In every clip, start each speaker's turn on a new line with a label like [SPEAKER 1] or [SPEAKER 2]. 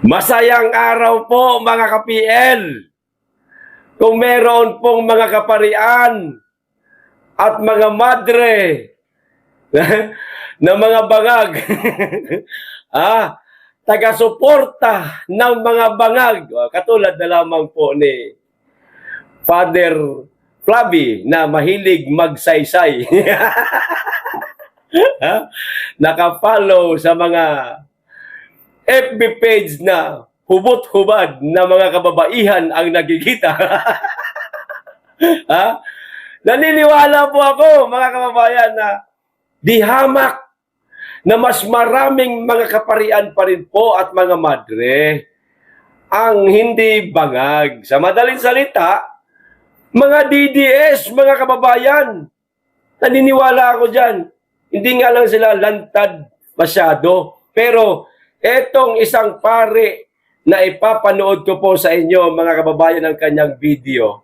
[SPEAKER 1] Masayang araw po mga ka-PL. Kung meron pong mga kaparian at mga madre na mga bangag, taga-suporta ng mga bangag, katulad na lamang po ni Father Flavi na mahilig magsaysay. Naka-follow sa mga FB page na hubot-hubad na mga kababaihan ang nagkikita. Naniniwala po ako, mga kababayan, na di hamak na mas maraming mga kaparian pa rin po at mga madre ang hindi bangag. Sa madaling salita, mga DDS, mga kababayan, naniniwala ako dyan. Hindi nga lang sila lantad masyado, pero etong isang pare na ipapanood ko po sa inyo, mga kababayan, ng kanyang video.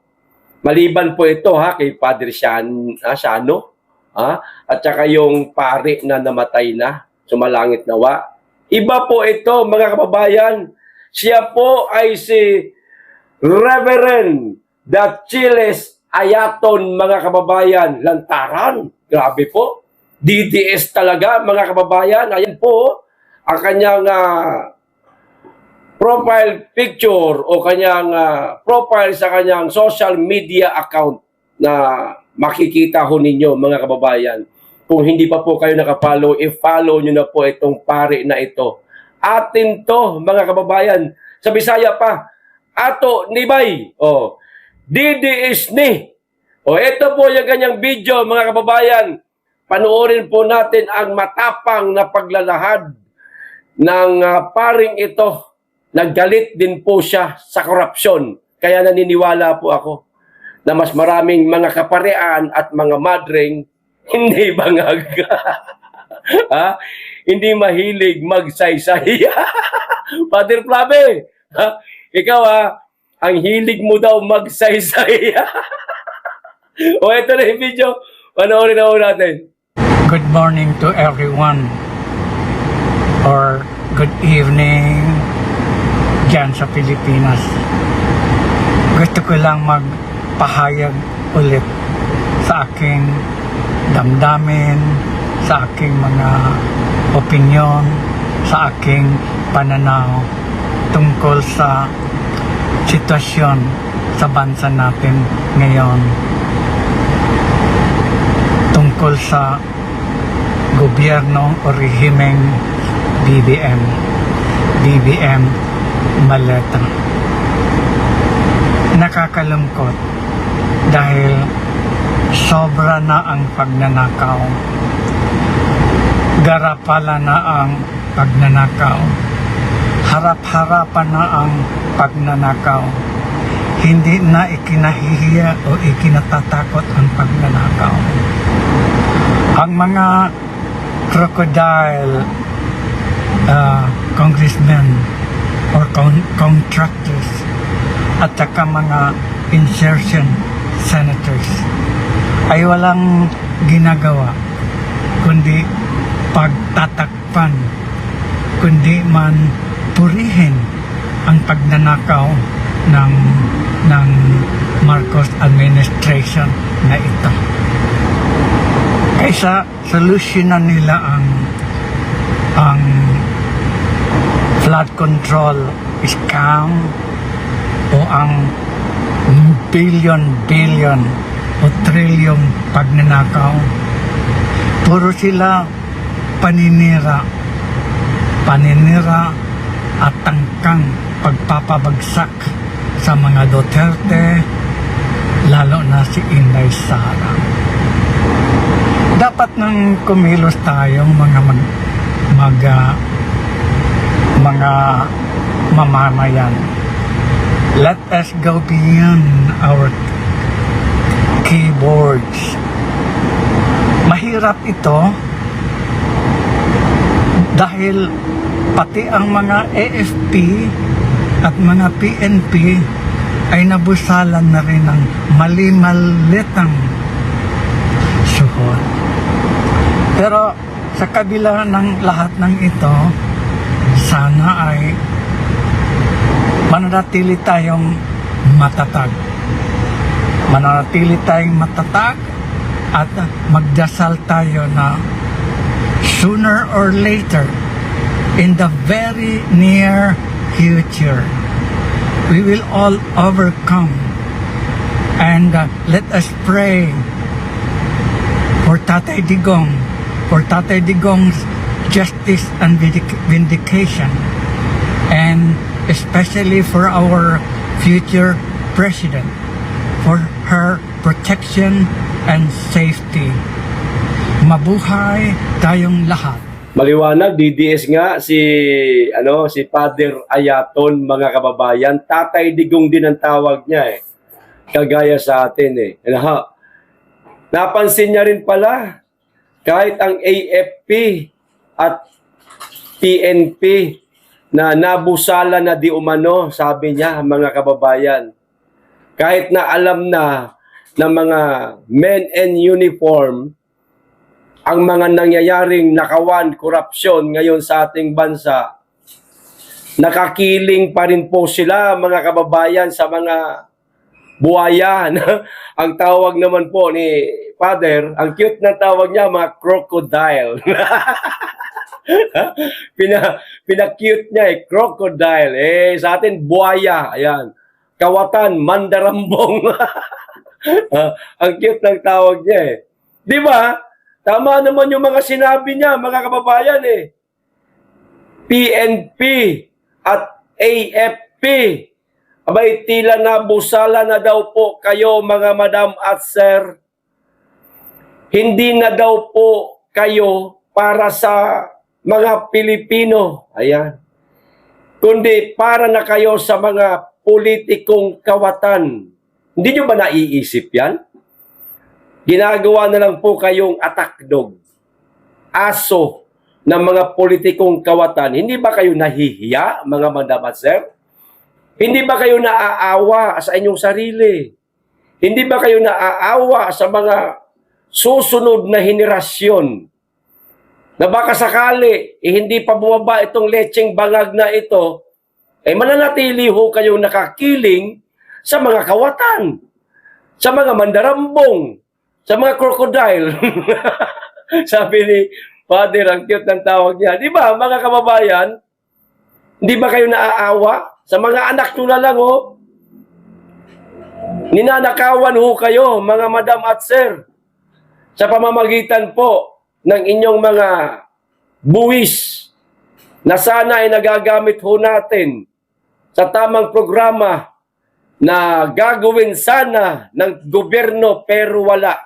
[SPEAKER 1] Maliban po ito kay Padre Shano, at saka yung pare na namatay na, sumalangit nawa. Iba po ito, mga kababayan. Siya po ay si Reverend Dachiles Ayaton, mga kababayan. Lantaran, grabe po. DDS talaga, mga kababayan. Ayan po ang kanyang profile picture o kanyang profile sa kanyang social media account na makikita ho ninyo, mga kababayan. Kung hindi pa po kayo nakapollow, i-follow nyo na po itong pare na ito. Atin to, mga kababayan. Sa Bisaya pa, ato nibay. DDS ni. Ito po yung kanyang video, mga kababayan. Panoorin po natin ang matapang na paglalahad ng paring ito. Naggalit din po siya sa korupsyon. Kaya naniniwala po ako na mas maraming mga kaparian at mga madring hindi bangag. Hindi mahilig magsaysay. Father Flavi, ikaw ang hilig mo daw magsaysay. Ito na yung video. Panoorin na natin.
[SPEAKER 2] Good morning to everyone, or good evening dyan sa Pilipinas. Gusto ko lang magpahayag ulit sa aking damdamin, sa aking mga opinyon, sa aking pananaw tungkol sa sitwasyon sa bansa natin ngayon, tungkol sa gobyerno o rehimeng BBM Maleta. Nakakalungkot dahil sobra na ang pagnanakaw, garapala na ang pagnanakaw, harap-harapan na ang pagnanakaw, hindi na ikinahihiya o ikinatatakot ang pagnanakaw. Ang mga crocodile congressmen or contractors at saka mga insertion senators ay walang ginagawa kundi pagtatakpan, kundi man purihin ang pagnanakaw ng Marcos administration na ito. Kaysa solusyonan nila ang flood control scam o ang billion o trillion pagnanakaw, puro sila paninira at tangkang pagpapabagsak sa mga Duterte, lalo na si Inday Sara. Dapat nang kumilos tayong mga mamamayan. Let us go beyond our keyboards. Mahirap ito dahil pati ang mga AFP at mga PNP ay nabusalan na rin ng mali-malitang suhot. Pero sa kabila ng lahat ng ito, sana ay mananatili tayong matatag. Mananatili tayong matatag at magdasal tayo na sooner or later, in the very near future, we will all overcome. And let us pray for Tatay Digong, for Tatay Digong's justice and vindication, and especially for our future president, for her protection and safety. Mabuhay tayong lahat.
[SPEAKER 1] Maliwanag, DDS nga si Father Ayaton, mga kababayan. Tatay Digong din ang tawag niya Kagaya sa atin Napansin niya rin pala, kahit ang AFP at PNP na nabusala na di umano, sabi niya, mga kababayan. Kahit na alam na ng mga men in uniform ang mga nangyayaring nakawan, korupsyon ngayon sa ating bansa, nakakiling pa rin po sila, mga kababayan, sa mga buhaya. Ang tawag naman po ni Father, ang cute na tawag niya, mga crocodile. Pina-cute niya crocodile. Sa atin, buhaya. Ayan. Kawatan, mandarambong. Ang cute ng tawag niya Di ba? Tama naman yung mga sinabi niya, mga kababayan PNP at AFP. Abay, tila nabusala na daw po kayo, mga madam at sir. Hindi na daw po kayo para sa mga Pilipino. Ayan. Kundi para na kayo sa mga politikong kawatan. Hindi nyo ba naiisip yan? Ginagawa na lang po kayong atakdog, aso ng mga politikong kawatan. Hindi ba kayo nahihiya, mga madam at sir? Hindi ba kayo naaawa sa inyong sarili? Hindi ba kayo naaawa sa mga susunod na henerasyon? Na baka sakali, hindi pa bumaba itong lecheng bangag na ito, mananatili ho kayong nakakiling sa mga kawatan, sa mga mandarambong, sa mga crocodile. Sabi ni Father, ang cute ng tawag niya. Di ba, mga kababayan? Hindi ba kayo naaawa? Sa mga anak nyo na lang, ninanakawan ho kayo, mga madam at sir, sa pamamagitan po ng inyong mga buwis na sana ay nagagamit ho natin sa tamang programa na gagawin sana ng gobyerno pero wala.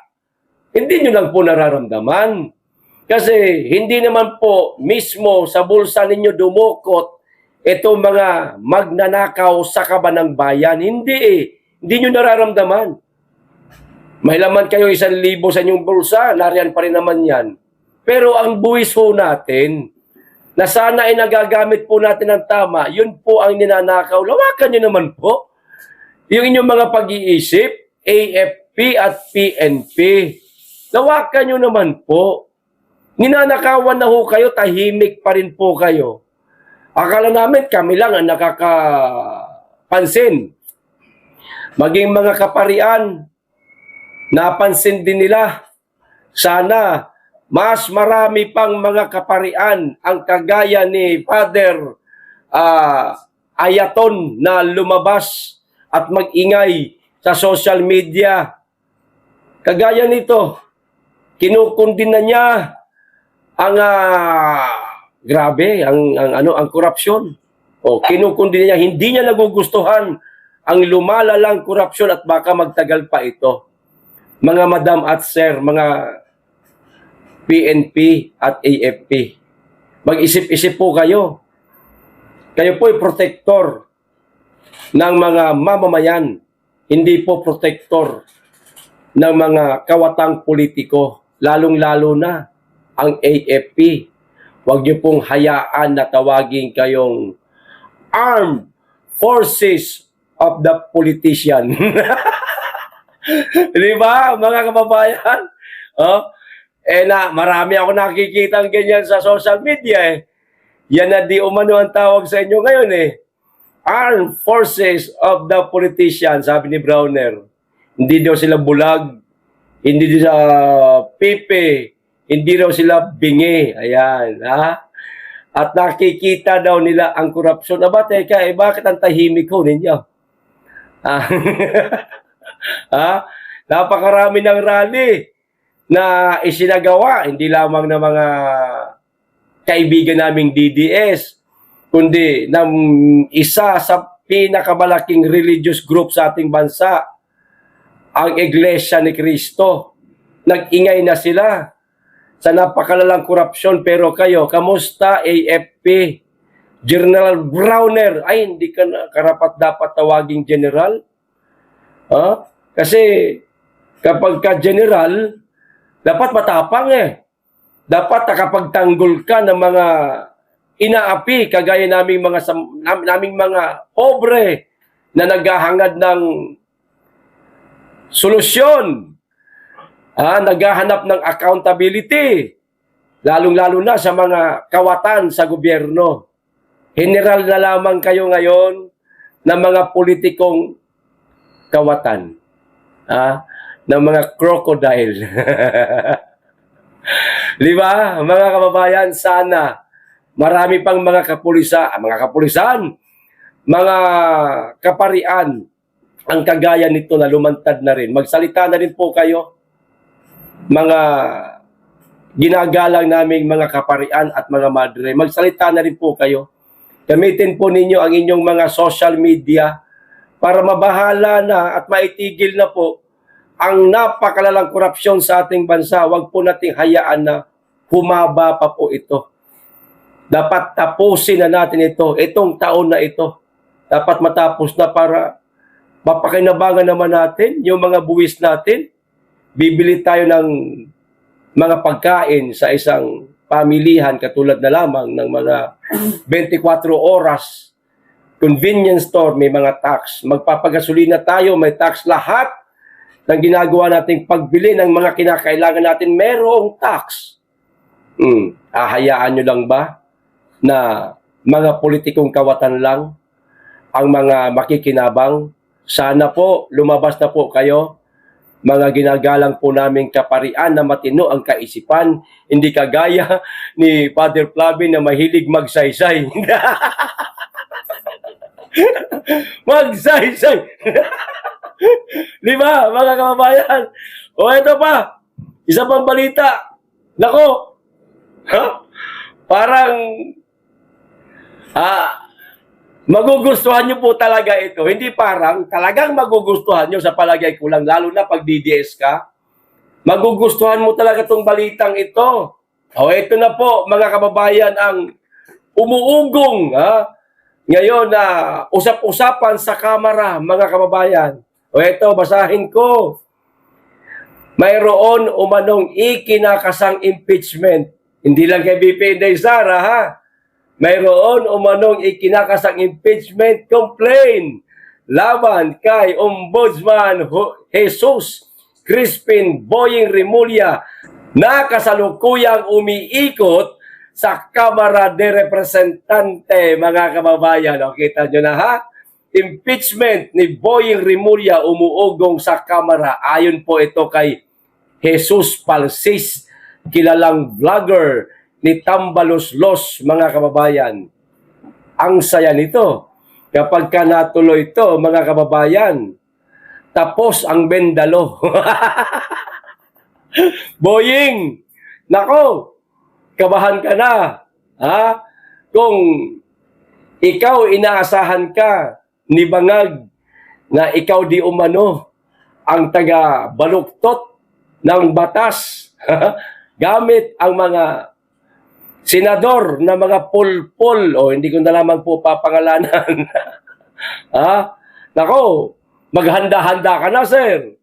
[SPEAKER 1] Hindi nyo lang po nararamdaman. Kasi hindi naman po mismo sa bulsa ninyo dumukot itong mga magnanakaw sa kaban ng bayan. Hindi Hindi nyo nararamdaman. May laman kayo 1,000 sa inyong bulsa, nariyan pa rin naman yan. Pero ang buwis po natin, na sana ay nagagamit po natin ng tama, yun po ang ninanakaw. Lawakan nyo naman po. Yung inyong mga pag-iisip, AFP at PNP, lawakan nyo naman po. Ninanakawan na ho kayo, tahimik pa rin po kayo. Akala namin kami lang ang nakakapansin. Maging mga kaparian, napansin din nila. Sana mas marami pang mga kaparian ang kagaya ni Father Ayaton na lumabas at mag-ingay sa social media. Kagaya nito, kinukundina niya ang grabe ang korupsyon. Kinukundina niya, hindi niya nagugustuhan ang lumalalang korupsyon at baka magtagal pa ito. Mga madam at sir, mga PNP at AFP, mag-isip-isip po kayo. Kayo po ay protector ng mga mamamayan, hindi po protector ng mga kawatang politiko, lalong-lalo na ang AFP. Huwag niyo pong hayaan na tawagin kayong Armed Forces of the Politician. Di ba, mga kababayan? Marami ako nakikita ganyan sa social media Yan na di umano ang tawag sa inyo ngayon armed forces of the politicians, sabi ni Browner. Hindi daw sila bulag, hindi sila pipe, hindi daw sila bingi. Ayan, ha? At nakikita daw nila ang korupsyon. Aba, teka, bakit ang tahimik ko ninyo? Ah, ha? Napakarami ng rally na isinagawa, hindi lamang ng mga kaibigan naming DDS, kundi ng isa sa pinakamalaking religious group sa ating bansa, ang Iglesia ni Cristo. Nag-ingay na sila sa napakalalang korupsyon. Pero kayo, kamusta AFP? General Browner, ay hindi ka na karapat dapat tawaging general. Kasi kapag ka general, dapat matapang eh. Dapat nakapagtanggol ka ng mga inaapi, kagaya naming mga pobre na naghahangad ng solusyon. Naghahanap ng accountability. Lalong-lalo na sa mga kawatan sa gobyerno. General na lamang kayo ngayon ng mga politikong kawatan. Ng mga crocodile. Di ba? Mga kababayan, sana marami pang mga kapulisan, mga kaparian, ang kagaya nito na lumantad na rin. Magsalita na rin po kayo, mga ginagalang naming mga kaparian at mga madre. Magsalita na rin po kayo. Gamitin po ninyo ang inyong mga social media para mabahala na at maitigil na po ang napakalalang korupsyon sa ating bansa. Huwag po nating hayaan na humaba pa po ito. Dapat tapusin na natin ito. Itong taon na ito. Dapat matapos na para mapakinabangan naman natin yung mga buwis natin. Bibili tayo ng mga pagkain sa isang pamilihan katulad na lamang ng mga 24 oras. Convenience store, may mga tax. Magpapagasolina tayo, may tax. Lahat ng ginagawa nating pagbili ng mga kinakailangan natin, merong tax. Ahayaan nyo lang ba na mga politikong kawatan lang ang mga makikinabang? Sana po, lumabas na po kayo, mga ginagalang po naming kaparian na matino ang kaisipan, hindi kagaya ni Father Flavin na mahilig magsaysay. Magsaysay! Di ba, mga kababayan? O ito pa, isa pang balita. Nako, parang magugustuhan nyo po talaga ito. Hindi parang, talagang magugustuhan nyo sa palagay ko lang, lalo na pag DDS ka. Magugustuhan mo talaga itong balitang ito. O ito na po, mga kababayan, ang umuugong ngayon na usap-usapan sa Kamara, mga kababayan. O ito, basahin ko. Mayroon umanong ikinakasang impeachment. Hindi lang kay BP Inday Sara, ha? Mayroon umanong ikinakasang impeachment complaint laban kay Ombudsman Jesus Crispin Boying Remulla na kasalukuyang umiikot sa Kamara de Representante, mga kababayan. O, kita nyo na, ha? Impeachment ni Boying Remulla umuugong sa Kamara. Ayon po ito kay Jesus Palsis, kilalang vlogger ni Tambaloslos, mga kababayan. Ang saya nito. Kapag ka natuloy ito, mga kababayan, tapos ang bendalo. Boying, nako, kabahan ka na. Kung ikaw inaasahan ka ni Bangag na ikaw di umano ang taga-baluktot ng batas gamit ang mga senador na mga pulpul, hindi ko na lamang po papangalanan. Nako, maghanda-handa ka na, sir.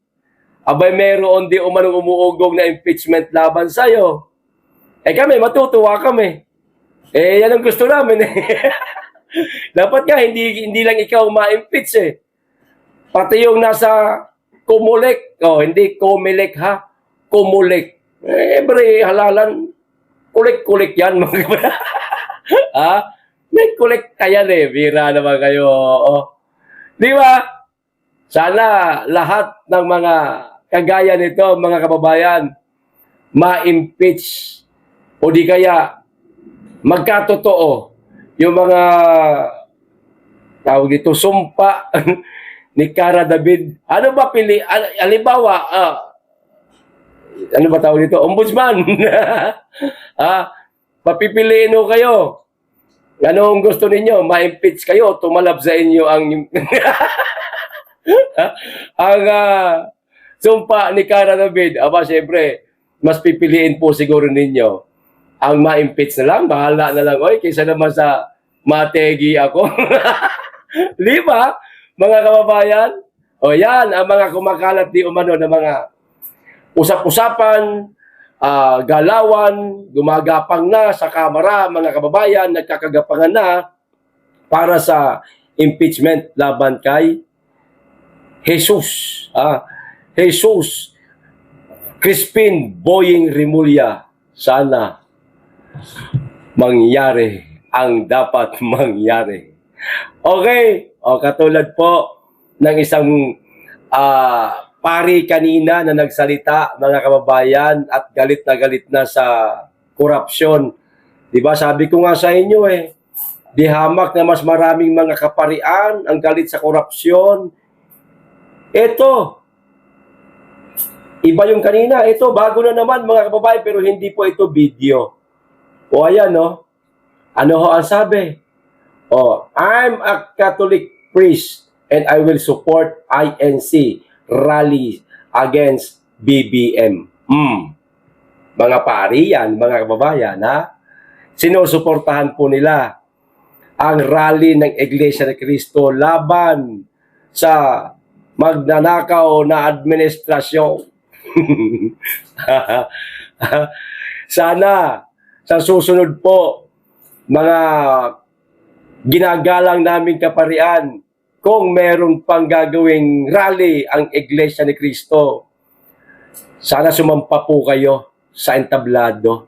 [SPEAKER 1] Abay, meron di umanong umuugong na impeachment laban sa'yo. Kami, matutuwa kami. Yan ang gusto namin. Dapat nga, hindi lang ikaw ma-impeach Pati yung nasa Kumulek, hindi Comelec ha, Kumulek. Every halalan, kulik-kulik yan. May kolekta yan eh. Bira naman kayo. Oo. Di ba? Sana lahat ng mga kagaya nito, mga kababayan, ma-impeach o di kaya magkatotoo yung mga tawag dito, sumpa ni Cara David. Ano ba halimbawa, ano ba tawag dito? Ombudsman. Papipiliin ho kayo. Anong gusto ninyo? Ma-impeach kayo, tumalab sa inyo ang ang sumpa ni Cara David. Siyempre, mas pipiliin po siguro ninyo ang ma-impeach na lang, bahala na lang. Oy, kaysa naman sa mategi ako. Di ba, mga kababayan? O yan, ang mga kumakalat di umano ng mga usap-usapan, galawan, gumagapang na sa kamera, mga kababayan, nagkakagapangan na para sa impeachment laban kay Jesus. Jesus Crispin Boying Rimulya. Sana mangyari ang dapat mangyari. Okay, katulad po ng isang pari kanina na nagsalita, mga kababayan, at galit na sa korupsyon. Diba, sabi ko nga sa inyo di hamak na mas maraming mga kaparian ang galit sa korupsyon. Ito, iba yung kanina. Ito, bago na naman mga kababayan, pero hindi po ito video. O ayan, no? Ano ho ang sabi? I'm a Catholic priest and I will support INC rally against BBM. Mga pari yan, mga kababayan, ha? Sinusuportahan po nila ang rally ng Iglesia ni Cristo laban sa magnanakaw na administrasyon. Sana sa susunod po, mga ginagalang naming kaparian, kung meron pang gagawing rally ang Iglesia ni Cristo, sana sumampa po kayo sa entablado.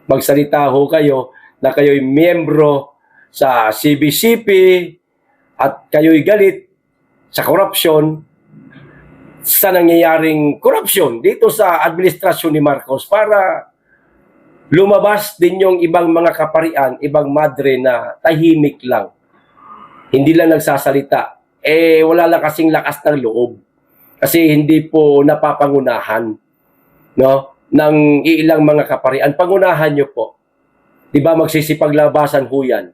[SPEAKER 1] Magsalita ho kayo na kayo'y miyembro sa CBCP at kayo'y galit sa korupsyon, sa nangyayaring korupsyon dito sa administrasyon ni Marcos, para lumabas din yung ibang mga kaparian, ibang madre na tahimik lang. Hindi lang nagsasalita. Wala lang kasing lakas ng loob. Kasi hindi po napapangunahan, no, ng ilang mga kaparian. Pangunahan nyo po. Diba, magsisipaglabasan ho yan.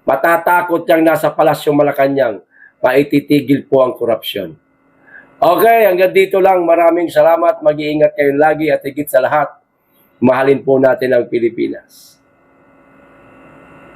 [SPEAKER 1] Matatakot yang nasa Palasyong Malacanang, maititigil po ang korupsyon. Okay, hanggang dito lang. Maraming salamat. Mag-iingat kayo lagi at higit sa lahat, mahalin po natin ang Pilipinas.